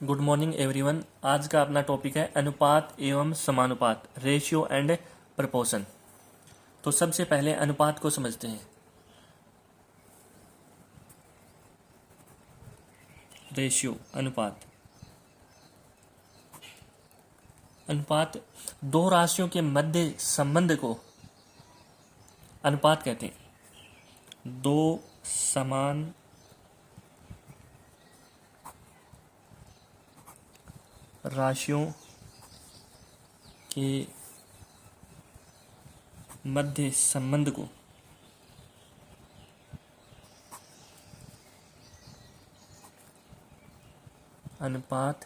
Good morning everyone. आज का अपना टॉपिक है अनुपात एवं समानुपात, रेशियो एंड प्रपोर्शन। तो सबसे पहले अनुपात को समझते हैं। रेशियो अनुपात, अनुपात दो राशियों के मध्य संबंध को अनुपात कहते हैं। दो समान राशियों के मध्य संबंध को अनुपात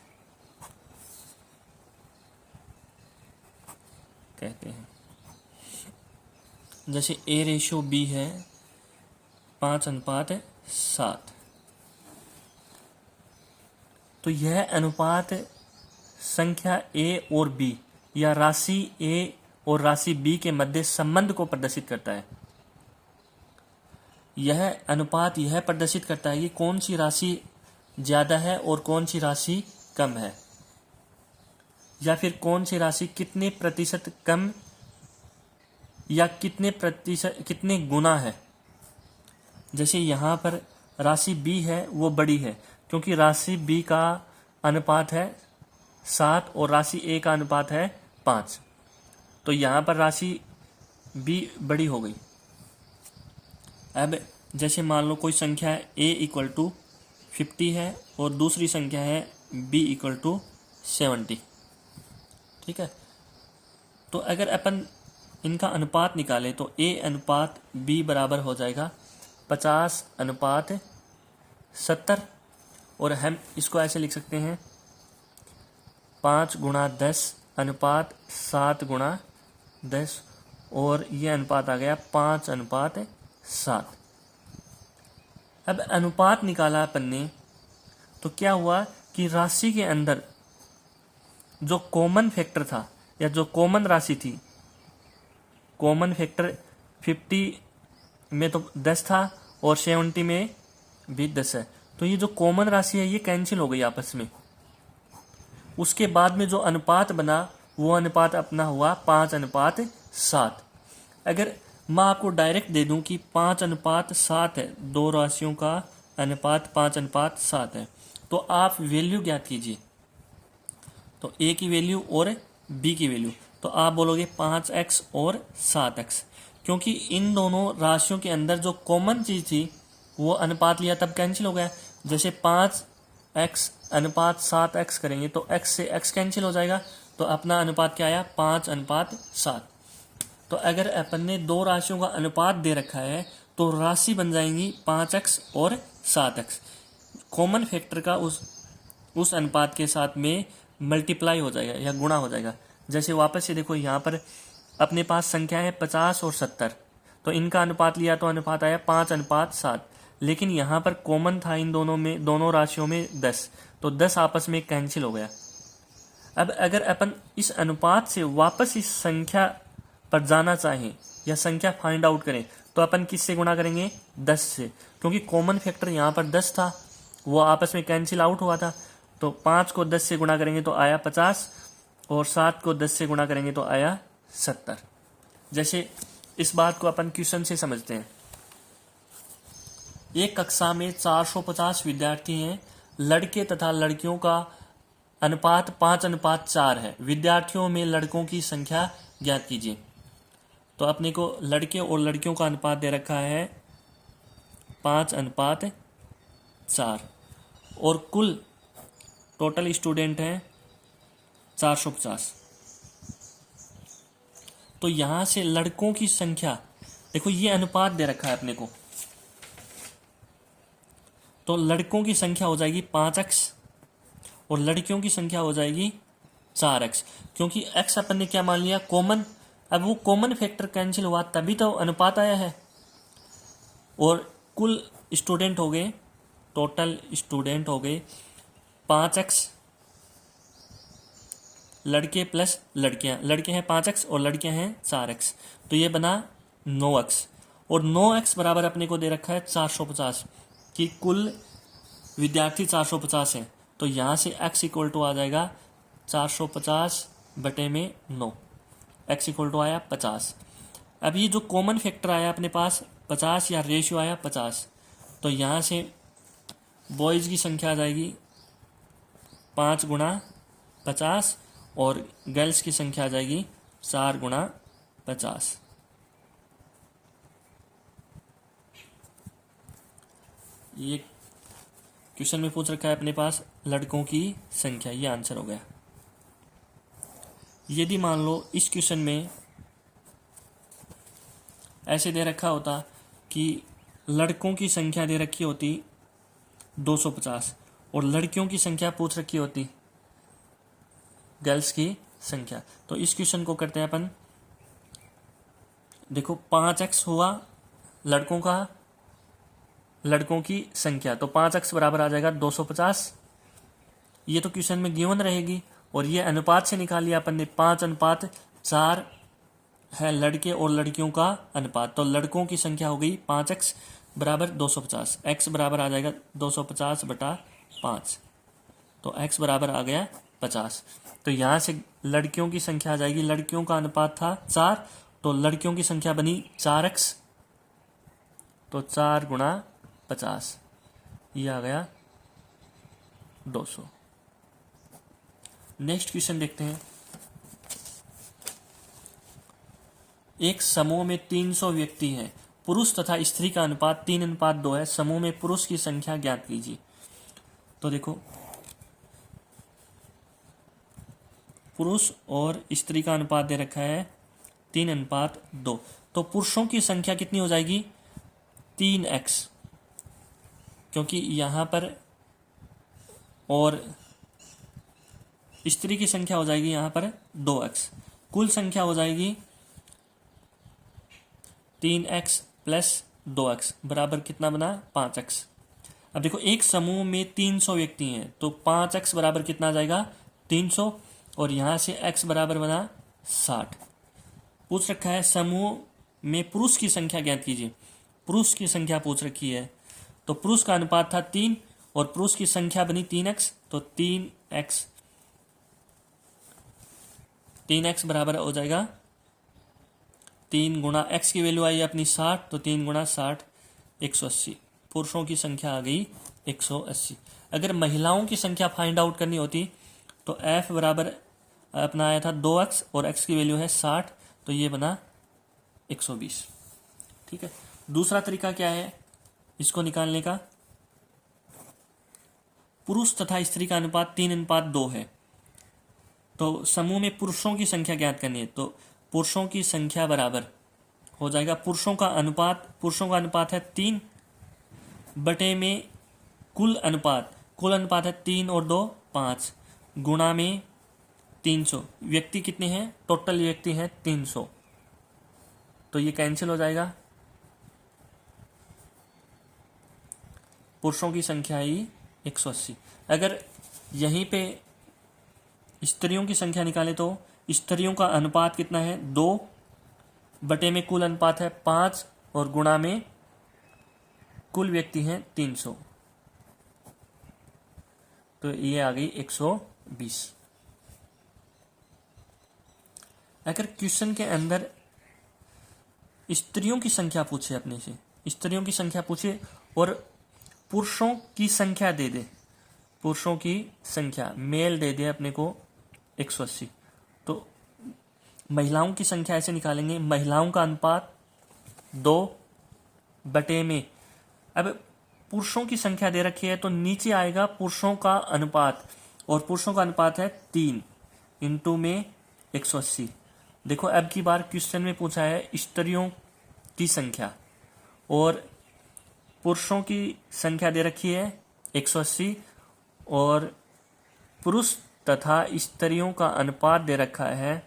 कहते हैं। जैसे A रेशियो B है 5:7, तो यह अनुपात संख्या A और B या राशि A और राशि B के मध्य संबंध को प्रदर्शित करता है। यह अनुपात यह प्रदर्शित करता है कि कौन सी राशि ज़्यादा है और कौन सी राशि कम है, या फिर कौन सी राशि कितने प्रतिशत कम या कितने गुना है। जैसे यहाँ पर राशि B है वो बड़ी है क्योंकि राशि B का अनुपात है 7 और राशि A का अनुपात है 5, तो यहाँ पर राशि B बड़ी हो गई। अब जैसे मान लो कोई संख्या है A = 50 है और दूसरी संख्या है B = 70, ठीक है। तो अगर अपन इनका अनुपात निकालें तो A अनुपात B बराबर हो जाएगा 50:70, और हम इसको ऐसे लिख सकते हैं 5×10:7 और ये अनुपात आ गया 5:7। अब अनुपात निकाला अपन ने तो क्या हुआ कि राशि के अंदर जो कॉमन फैक्टर था या जो कॉमन राशि थी, कॉमन फैक्टर 50 में तो 10 था और 70 में भी 10 है, तो ये जो कॉमन राशि है ये कैंसिल हो गई आपस में। उसके बाद में जो अनुपात बना वो अनुपात अपना हुआ 5:7। अगर मैं आपको डायरेक्ट दे दूं कि 5:7 है, दो राशियों का अनुपात 5:7 है, तो आप वैल्यू ज्ञात कीजिए। तो A की वैल्यू और B की वैल्यू, तो आप बोलोगे 5x और 7x, क्योंकि इन दोनों राशियों के अंदर जो कॉमन चीज़ थी वो अनुपात लिया तब कैंसिल हो गया। जैसे 5x/7x करेंगे तो x से x कैंसिल हो जाएगा, तो अपना अनुपात क्या आया 5:7। तो अगर अपन ने दो राशियों का अनुपात दे रखा है तो राशि बन जाएंगी 5x और 7x। कॉमन फैक्टर का उस अनुपात के साथ में मल्टीप्लाई हो जाएगा या गुणा हो जाएगा। जैसे वापस से देखो, यहाँ पर अपने पास संख्या है 50 और 70, तो इनका अनुपात लिया तो अनुपात आया 5:7, लेकिन यहाँ पर कॉमन था इन दोनों राशियों में 10, तो 10 आपस में कैंसिल हो गया। अब अगर अपन इस अनुपात से वापस इस संख्या पर जाना चाहें या संख्या फाइंड आउट करें तो अपन किससे गुणा करेंगे 10 से, क्योंकि कॉमन फैक्टर यहाँ पर 10 था, वो आपस में कैंसिल आउट हुआ था। तो 5 को 10 से गुणा करेंगे तो आया 50 और 7 को 10 से गुणा करेंगे तो आया 70। जैसे इस बात को अपन क्वेश्चन से समझते हैं। एक कक्षा में 450 विद्यार्थी हैं, लड़के तथा लड़कियों का अनुपात 5:4 है। विद्यार्थियों में लड़कों की संख्या ज्ञात कीजिए। तो अपने को लड़के और लड़कियों का अनुपात दे रखा है 5:4 और कुल टोटल स्टूडेंट हैं 450। तो यहाँ से लड़कों की संख्या देखो, ये अनुपात दे रखा है अपने को, तो लड़कों की संख्या हो जाएगी 5x और लड़कियों की संख्या हो जाएगी 4x, क्योंकि x अपन ने क्या मान लिया कॉमन। अब वो कॉमन फैक्टर कैंसिल हुआ तभी तो अनुपात आया है। और कुल स्टूडेंट हो गए, टोटल स्टूडेंट हो गए 5x, लड़के प्लस लड़कियां, लड़के हैं 5x और लड़कियां हैं 4x, तो ये बना 9x। और 9x बराबर अपने को दे रखा है 450 कि कुल विद्यार्थी 450 हैं, तो यहाँ से x इक्वल टू आ जाएगा 450 बटे में 9, x इक्वल टू आया 50। अब ये जो कॉमन फैक्टर आया अपने पास 50 या रेशियो आया 50, तो यहाँ से बॉयज़ की संख्या आ जाएगी 5 गुणा 50 और गर्ल्स की संख्या आ जाएगी 4 गुणा 50। ये क्वेश्चन में पूछ रखा है अपने पास लड़कों की संख्या, ये आंसर हो गया। यदि मान लो इस क्वेश्चन में ऐसे दे रखा होता कि लड़कों की संख्या दे रखी होती 250 और लड़कियों की संख्या पूछ रखी होती गर्ल्स की संख्या, तो इस क्वेश्चन को करते हैं अपन। देखो 5x हुआ लड़कों की संख्या, तो 5x बराबर आ जाएगा 250। ये तो क्वेश्चन में गिवन रहेगी और ये अनुपात से निकाल लिया अपन ने, 5:4 है लड़के और लड़कियों का अनुपात, तो लड़कों की संख्या हो गई 5x बराबर 250। x बराबर आ जाएगा 250 बटा 5, तो x बराबर आ गया 50। तो यहाँ से लड़कियों की संख्या आ जाएगी, लड़कियों का अनुपात था 4, तो लड़कियों की संख्या बनी 4x, तो 4 गुणा 50, ये आ गया 200। नेक्स्ट क्वेश्चन देखते हैं। एक समूह में 300 व्यक्ति हैं, पुरुष तथा स्त्री का अनुपात 3:2 है, समूह में पुरुष की संख्या ज्ञात कीजिए। तो देखो पुरुष और स्त्री का अनुपात दे रखा है 3:2, तो पुरुषों की संख्या कितनी हो जाएगी 3x, क्योंकि यहाँ पर, और स्त्री की संख्या हो जाएगी यहाँ पर 2x, कुल संख्या हो जाएगी 3x प्लस 2x बराबर कितना बना 5x। अब देखो एक समूह में 300 व्यक्ति हैं, तो 5x बराबर कितना आ जाएगा 300, और यहाँ से x बराबर बना 60। पूछ रखा है समूह में पुरुष की संख्या ज्ञात कीजिए, पुरुष की संख्या पूछ रखी है, तो पुरुष का अनुपात था 3 और पुरुष की संख्या बनी 3x, तो 3x बराबर हो जाएगा 3 गुणा x की वैल्यू आई अपनी 60, तो 3 गुणा 60 180, पुरुषों की संख्या आ गई 180। अगर महिलाओं की संख्या फाइंड आउट करनी होती तो f बराबर अपना आया था 2x और x की वैल्यू है 60, तो ये बना 120। ठीक है, दूसरा तरीका क्या है इसको निकालने का, पुरुष तथा स्त्री का अनुपात 3:2 है, तो समूह में पुरुषों की संख्या ज्ञात करनी है, तो पुरुषों की संख्या बराबर हो जाएगा पुरुषों का अनुपात है 3 बटे में कुल अनुपात है 3 और 2 5 गुणा में 300, व्यक्ति कितने हैं टोटल व्यक्ति हैं 300, तो ये कैंसिल हो जाएगा, पुरुषों की संख्या ही 180। अगर यहीं पे स्त्रियों की संख्या निकालें तो स्त्रियों का अनुपात कितना है 2 बटे में कुल अनुपात है 5 और गुणा में कुल व्यक्ति हैं 300, तो ये आ गई 120। अगर क्वेश्चन के अंदर स्त्रियों की संख्या पूछे, अपने से स्त्रियों की संख्या पूछे और पुरुषों की संख्या दे दे, पुरुषों की संख्या मेल दे दे अपने को 180, तो महिलाओं की संख्या ऐसे निकालेंगे, महिलाओं का अनुपात 2 बटे में, अब पुरुषों की संख्या दे रखी है तो नीचे आएगा पुरुषों का अनुपात, और पुरुषों का अनुपात है 3 इंटू में 180। देखो अब की बार क्वेश्चन में पूछा है स्त्रियों की संख्या और पुरुषों की संख्या दे रखी है 180 और पुरुष तथा स्त्रियों का अनुपात दे रखा है,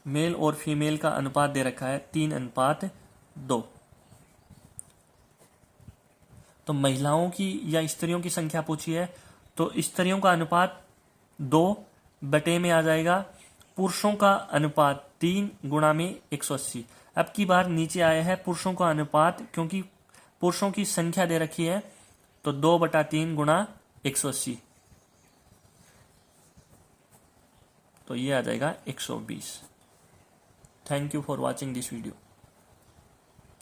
मेल और फीमेल का अनुपात दे रखा है 3:2। तो महिलाओं की या स्त्रियों की संख्या पूछी है तो स्त्रियों का अनुपात 2 बटे में आ जाएगा पुरुषों का अनुपात 3 गुणा में 180। अब की बार नीचे आया है पुरुषों का अनुपात, क्योंकि पुरुषों की संख्या दे रखी है तो 2/3 गुणा 180, तो ये आ जाएगा 120। Thank you for watching this video.